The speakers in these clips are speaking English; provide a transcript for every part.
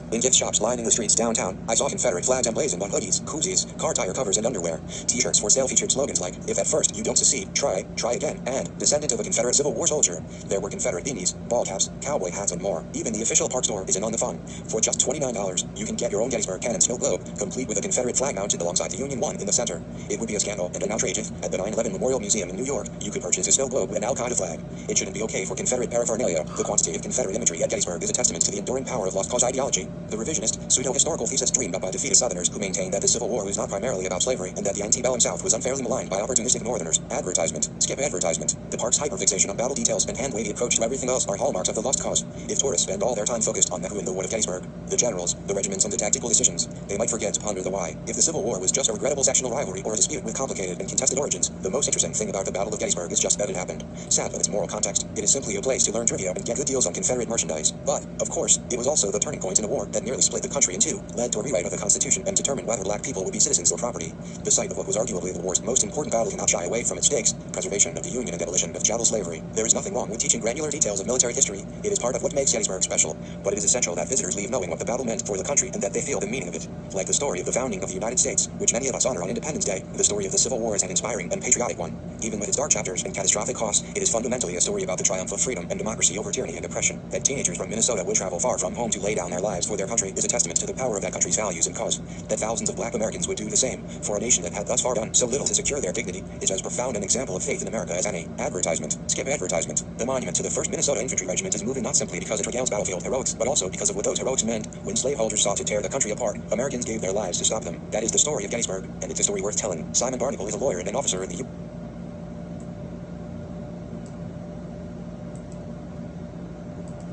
In gift shops lining the streets downtown, I saw Confederate flags emblazoned on hoodies, koozies, car tire covers, and underwear. T-shirts for sale featured slogans like, "If at first you don't secede, try again," and "Descendant of a Confederate Civil War soldier." There were Confederate beanies, ball caps, cowboy hats, and more. Even the official park store is in on the fun. For just $29, you can get your own Gettysburg cannon snow globe, complete with a Confederate flag mounted alongside the Union one in the center. It would be a scandal and an outrage if, at the 9/11 Memorial Museum in New York, you could purchase a snow globe with an al-Qaeda flag. It shouldn't be okay for Confederate paraphernalia. The quantity of Confederate imagery at Gettysburg is a testament to the enduring power of lost cause ideology. The revisionist, pseudo-historical thesis dreamed up by defeated Southerners who maintained that the Civil War was not primarily about slavery and that the antebellum South was unfairly maligned by opportunistic Northerners. Advertisement. Skip advertisement. The park's hyperfixation on battle details and hand-wavy approach to everything else are hallmarks of the lost cause. If tourists spend all their time focused on who in the War of Gettysburg, the generals, the regiments, and the tactical decisions, they might forget to ponder the why. If the Civil War was just a regrettable sectional rivalry or a dispute with complicated and contested origins, the most interesting thing about the Battle of Gettysburg is just that it happened. Sad of its moral context, it is simply a place to learn trivia and get good deals on Confederate merchandise. But, of course, it was also the turning point in a war that nearly split the country in two, led to a rewrite of the Constitution, and determined whether black people would be citizens or property. The site of what was arguably the war's most important battle cannot shy away from its stakes: preservation of the Union and abolition of chattel slavery. There is nothing wrong with teaching granular details of military history. It is part of what makes Gettysburg special, but it is essential that visitors leave knowing what the battle meant for the country and that they feel the meaning of it. Like the story of the founding of the United States, which many of us honor on Independence Day, the story of the Civil War is an inspiring and patriotic one. Even with its dark chapters and catastrophic costs, it is fundamentally a story about the triumph of freedom and democracy over tyranny and oppression. That teenagers from Minnesota would travel far from home to lay down their lives for their country is a testament to the power of that country's values and cause. That thousands of black Americans would do the same for a nation that had thus far done so little to secure their dignity is as profound an example of faith in America as any. Advertisement. Skip advertisement. The monument to the 1st Minnesota Infantry Regiment is moving not simply because it recounts battlefield heroics, but also because of what those heroics meant. When slaveholders sought to tear the country apart, Americans gave their lives to stop them. That is the story of Gettysburg, and it's a story worth telling. Simon Barnacle is a lawyer and an officer in the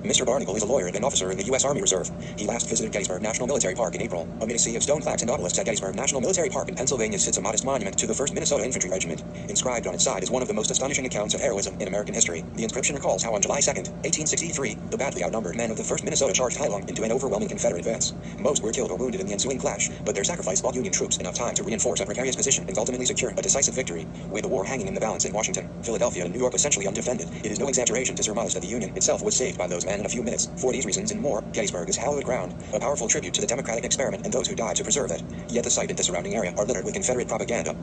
Mr. Barnacle is a lawyer and an officer in the U.S. Army Reserve. He last visited Gettysburg National Military Park in April. Amid a sea of stone plaques and obelisks at Gettysburg National Military Park in Pennsylvania sits a modest monument to the 1st Minnesota Infantry Regiment. Inscribed on its side is one of the most astonishing accounts of heroism in American history. The inscription recalls how on July 2nd, 1863, the badly outnumbered men of the 1st Minnesota charged headlong into an overwhelming Confederate advance. Most were killed or wounded in the ensuing clash, but their sacrifice bought Union troops enough time to reinforce a precarious position and ultimately secure a decisive victory. With the war hanging in the balance in Washington, Philadelphia, and New York essentially undefended, it is no exaggeration to surmise that the Union itself was saved by those men in a few minutes. For these reasons and more, Gettysburg is hallowed ground, a powerful tribute to the democratic experiment and those who died to preserve it. Yet the site and the surrounding area are littered with Confederate propaganda.